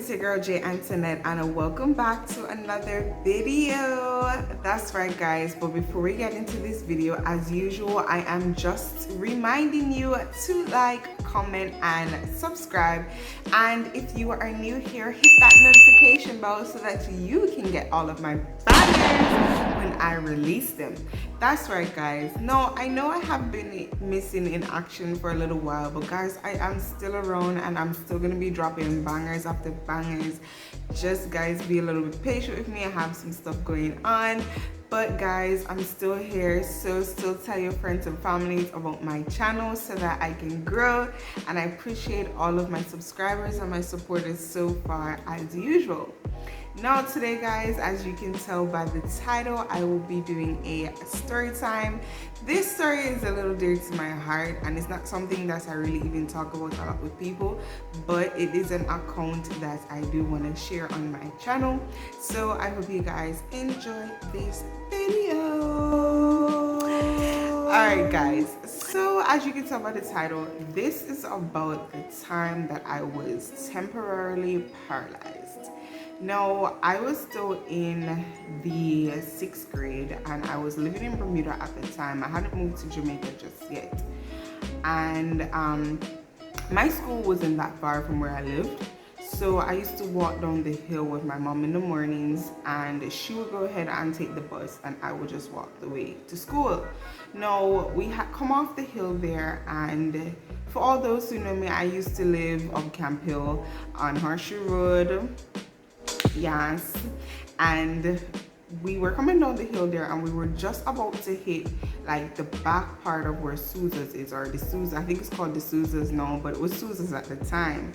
it's your girl Jay Antoinette and welcome back to another video. That's right guys, but before we get into this video, as usual, I am just reminding you to like, comment and subscribe, and if you are new here, hit that notification bell so that you can get all of my bangers when I release them. That's right guys. No, I know I have been missing in action for a little while, but guys, I am still around and I'm still gonna be dropping bangers after bangers. Just guys, be a little bit patient with me. I have some stuff going on, but guys, I'm still here, so still tell your friends and families about my channel so that I can grow, and I appreciate all of my subscribers and my supporters so far as usual. Now today guys, as you can tell by the title, I will be doing a story time. This story is a little dear to my heart and it's not something that I really even talk about a lot with people, but it is an account that I do want to share on my channel. So I hope you guys enjoy this video. Alright guys, so as you can tell by the title, this is about the time that I was temporarily paralyzed. Now, I was still in the 6th grade and I was living in Bermuda at the time. I hadn't moved to Jamaica just yet. And my school wasn't that far from where I lived. So I used to walk down the hill with my mom in the mornings, and she would go ahead and take the bus and I would just walk the way to school. Now, we had come off the hill there, and for all those who know me, I used to live on Camp Hill on Horseshoe Road. Yes, and we were coming down the hill there and we were just about to hit like the back part of where Sousa's is, or the Sousa, I think it's called the Sousa's now, but it was Sousa's at the time.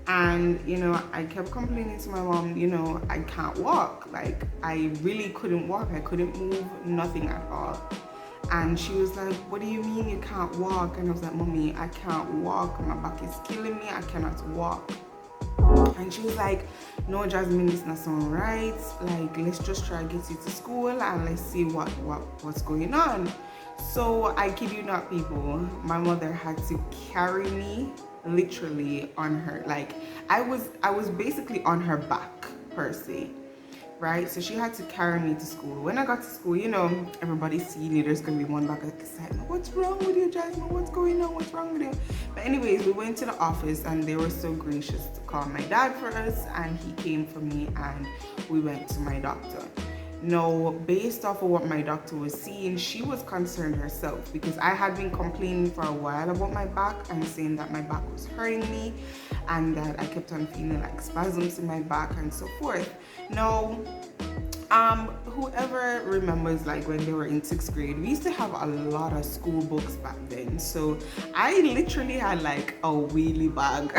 And you know, I kept complaining to my mom, you know, I can't walk. Like, I really couldn't walk. I couldn't move, nothing at all. And she was like, what do you mean you can't walk? And I was like, Mommy, I can't walk. My back is killing me. I cannot walk. And she was like, no Jasmine, this not sound right. Like, let's just try to get you to school and let's see what's going on. So I kid you not, people, my mother had to carry me literally on her, like I was basically on her back per se, right? So she had to carry me to school. When I got to school, you know, everybody's seeing you, there's gonna be one back like excitement. What's wrong with you, Jasmine? What's going on? What's wrong with you? But anyways, we went to the office and they were so gracious to call my dad for us, and he came for me and we went to my doctor. No, based off of what my doctor was seeing, she was concerned herself because I had been complaining for a while about my back and saying that my back was hurting me and that I kept on feeling like spasms in my back and so forth. Now, whoever remembers, like when they were in 6th grade, we used to have a lot of school books back then. So I literally had like a wheelie bag.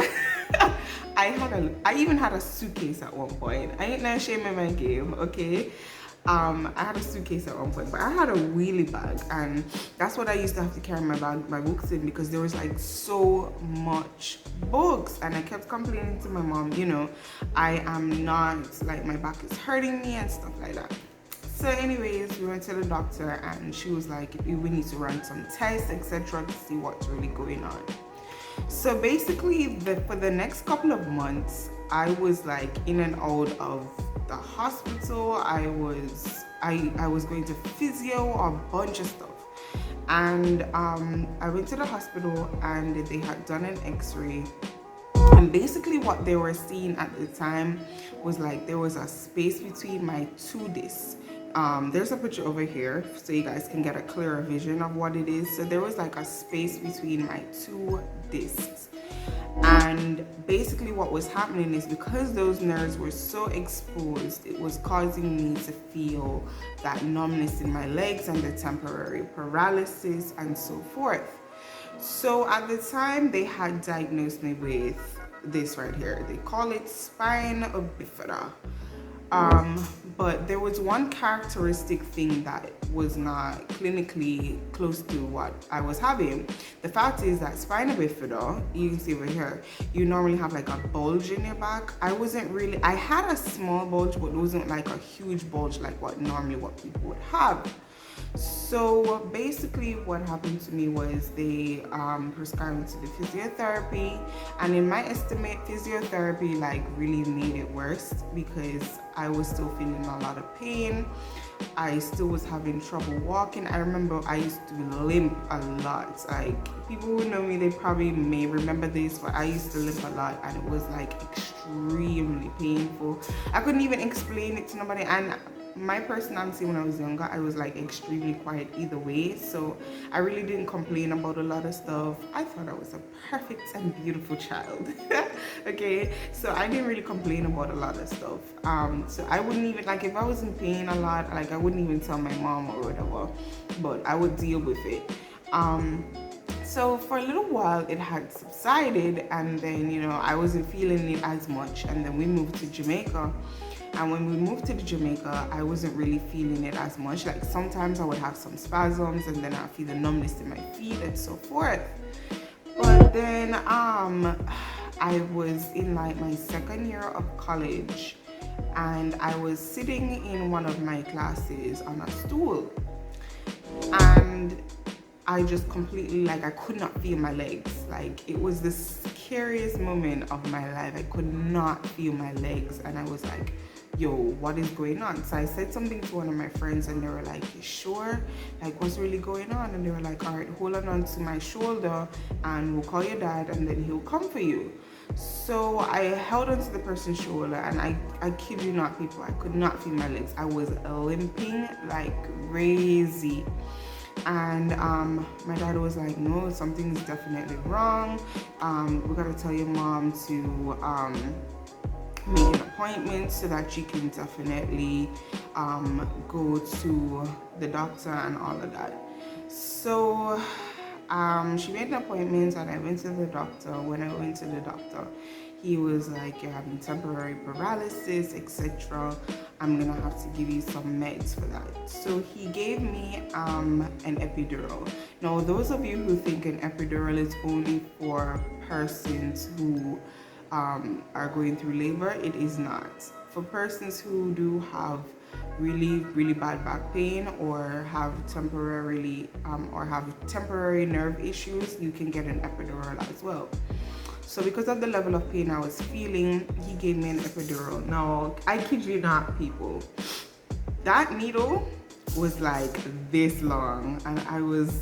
I even had a suitcase at one point. I ain't no shame in my game, okay? I had a suitcase at one point, but I had a wheelie bag, and that's what I used to have to carry my books in, because there was like so much books, and I kept complaining to my mom, you know, I am not, like, my back is hurting me and stuff like that. So anyways, we went to the doctor and she was like, we need to run some tests, etc., to see what's really going on. So basically, for the next couple of months, I was like in and out of the hospital. I was going to physio, a bunch of stuff. And I went to the hospital and they had done an x-ray. And basically what they were seeing at the time was like there was a space between my two discs. There's a picture over here so you guys can get a clearer vision of what it is. So there was like a space between my two discs, and basically what was happening is because those nerves were so exposed, it was causing me to feel that numbness in my legs and the temporary paralysis and so forth. So at the time they had diagnosed me with this right here. They call it spina bifida. But there was one characteristic thing that was not clinically close to what I was having. The fact is that spina bifida, you can see over here, you normally have like a bulge in your back. I had a small bulge, but it wasn't like a huge bulge like what people would have. So basically what happened to me was they prescribed me to the physiotherapy, and in my estimate physiotherapy like really made it worse because I was still feeling a lot of pain. I still was having trouble walking. I remember I used to limp a lot. Like people who know me, they probably may remember this, but I used to limp a lot and it was like extremely painful. I couldn't even explain it to nobody, and my personality when I was younger, I was like extremely quiet either way, so I really didn't complain about a lot of stuff. I thought I was a perfect and beautiful child. Okay, so I didn't really complain about a lot of stuff. So I wouldn't even, like, if I was in pain a lot, like I wouldn't even tell my mom or whatever, but I would deal with it. So for a little while it had subsided, and then I wasn't feeling it as much, and then we moved to Jamaica. And when we moved to Jamaica, I wasn't really feeling it as much. Like sometimes I would have some spasms, and then I'd feel the numbness in my feet and so forth. But then I was in like my second year of college, and I was sitting in one of my classes on a stool, and I just completely, like, I could not feel my legs. Like, it was the scariest moment of my life. I could not feel my legs, and I was like, yo, what is going on? So I said something to one of my friends, and they were like, you sure? Like, what's really going on? And they were like, all right, hold on to my shoulder, and we'll call your dad, and then he'll come for you. So I held onto the person's shoulder, and I kid you not, people, I could not feel my legs. I was limping like crazy. And my dad was like, no, something is definitely wrong. We gotta tell your mom to make an appointment so that she can definitely go to the doctor and all of that. So she made an appointment, and I went to the doctor. When I went to the doctor, he was like, you're having temporary paralysis, etc. I'm gonna have to give you some meds for that. So he gave me an epidural. Now, those of you who think an epidural is only for persons who are going through labor, it is not. For persons who do have really bad back pain, or have temporary nerve issues, you can get an epidural as well. So because of the level of pain I was feeling, he gave me an epidural. Now, I kid you not, people, that needle was like this long, and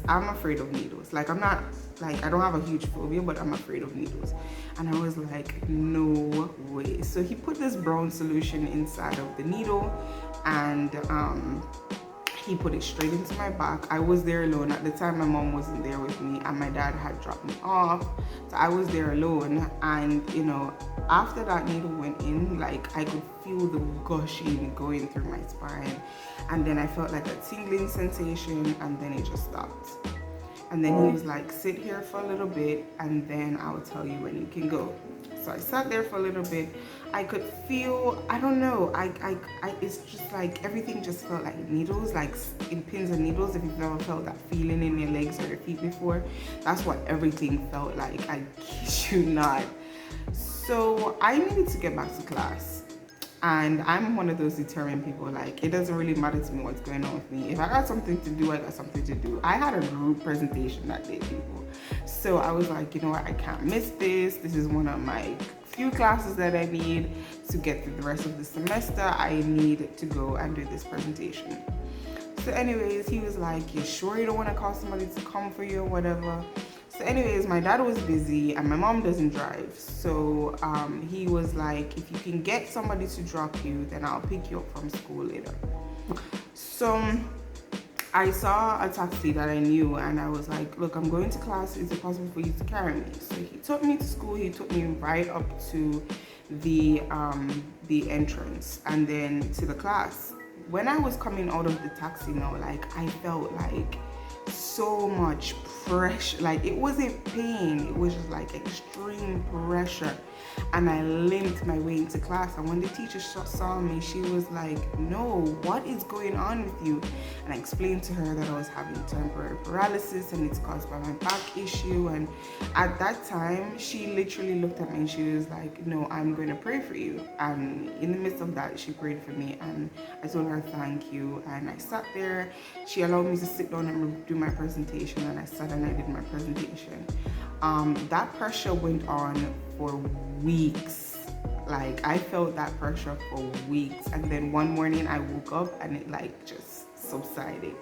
I'm afraid of needles. Like, I don't have a huge phobia, but I'm afraid of needles. And I was like, no way. So he put this brown solution inside of the needle, and he put it straight into my back. I was there alone. At the time, my mom wasn't there with me, and my dad had dropped me off. So I was there alone, and after that needle went in, like, I could feel the gushing going through my spine, and then I felt like a tingling sensation, and then it just stopped. And then he was like, sit here for a little bit, and then I'll tell you when you can go. So I sat there for a little bit. I could feel, I don't know, it's just like everything just felt like needles, like in pins and needles. If you've ever felt that feeling in your legs or your feet before, that's what everything felt like. I kid you not. So I needed to get back to class. And I'm one of those determined people, like, it doesn't really matter to me what's going on with me. If I got something to do, I got something to do. I had a group presentation that day, people. So I was like, you know what, I can't miss this. This is one of my few classes that I need to get through the rest of the semester. I need to go and do this presentation. So anyways, he was like, you sure you don't want to call somebody to come for you or whatever? So anyways, my dad was busy, and my mom doesn't drive. So he was like, if you can get somebody to drop you, then I'll pick you up from school later. So I saw a taxi that I knew, and I was like, look, I'm going to class. Is it possible for you to carry me? So he took me to school. He took me right up to the entrance, and then to the class. When I was coming out of the taxi now, like, I felt like so much pressure. Like, it wasn't pain, it was just like extreme pressure. and I limped my way into class. And when the teacher saw me, she was like, no, what is going on with you? And I explained to her that I was having temporary paralysis and it's caused by my back issue. And at that time, she literally looked at me and she was like, no, I'm going to pray for you. And in the midst of that, she prayed for me and I told her thank you. And I sat there. She allowed me to sit down and do my presentation, and I sat and I did my presentation. That pressure went on for weeks. Like, I felt that pressure for weeks, and then one morning I woke up and it like just subsided.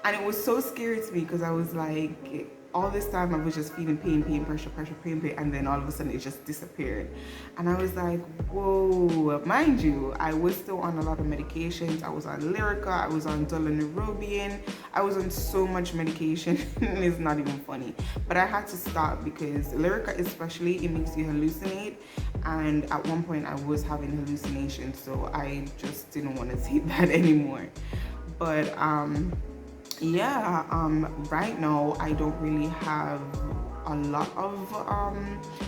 And it was so scary to me because I was like, all this time I was just feeling pain, pressure, pain, and then all of a sudden it just disappeared. And I was like, whoa. Mind you, I was still on a lot of medications. I was on Lyrica, I was on Dolonerobian, I was on so much medication. It's not even funny. But I had to stop because Lyrica especially, it makes you hallucinate. And at one point I was having hallucinations, so I just didn't want to take that anymore. But right now I don't really have a lot of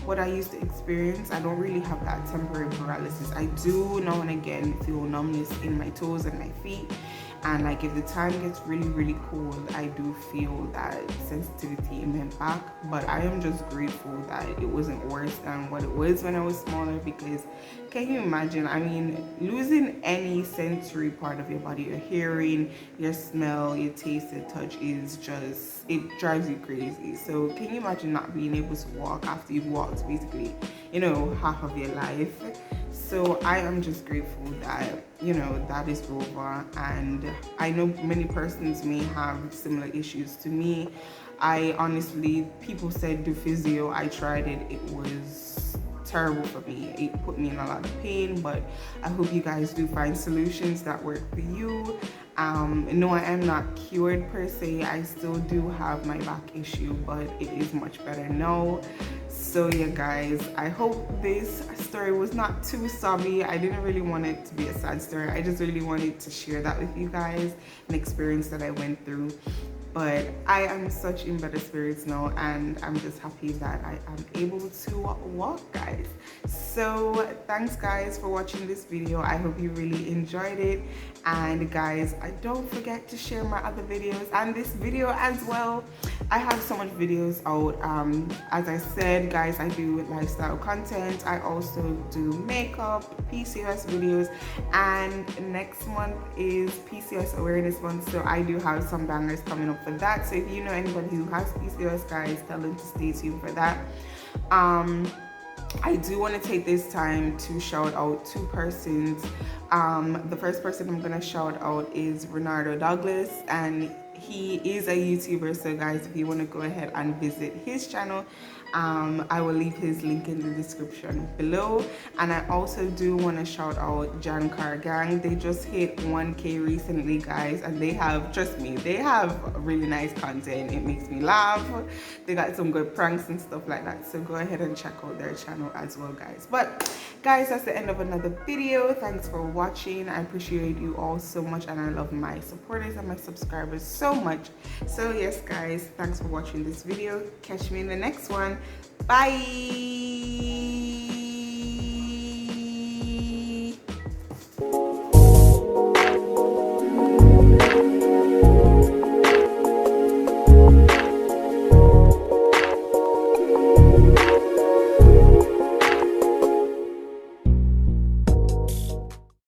what I used to experience. I don't really have that temporary paralysis. I do now and again feel numbness in my toes and my feet, and like if the time gets really cold, I do feel that sensitivity in my back. But I am just grateful that it wasn't worse than what it was when I was smaller, because can you imagine, I mean, losing any sensory part of your body, your hearing, your smell, your taste, your touch, is just, it drives you crazy. So can you imagine not being able to walk after you've walked basically, half of your life? So I am just grateful that, that is over. And I know many persons may have similar issues to me. I honestly, people said do physio. I tried it. It was terrible for me. It put me in a lot of pain, but I hope you guys do find solutions that work for you. No, I am not cured per se. I still do have my back issue, but it is much better now. So yeah, guys, I hope this story was not too sobby. I didn't really want it to be a sad story. I just really wanted to share that with you guys, an experience that I went through. But I am such in better spirits now, and I'm just happy that I am able to walk, guys. So thanks guys for watching this video. I hope you really enjoyed it. And guys, don't forget to share my other videos and this video as well. I have so much videos out. As I said, guys, I do lifestyle content. I also do makeup, PCOS videos, and next month is PCOS awareness month, so I do have some bangers coming up for that. So if you know anybody who has PCOS, guys, tell them to stay tuned for that. I do want to take this time to shout out two persons. The first person I'm gonna shout out is Renardo Douglas, and he is a YouTuber. So guys, if you want to go ahead and visit his channel, I will leave his link in the description below. And I also do want to shout out Jan Car Gang. They just hit 1K recently, guys, and they have, trust me, they have really nice content. It makes me laugh. They got some good pranks and stuff like that, so go ahead and check out their channel as well, guys. But guys, that's the end of another video. Thanks for watching. I appreciate you all so much, and I love my supporters and my subscribers so much. So yes, guys, thanks for watching this video. Catch me in the next one. Bye.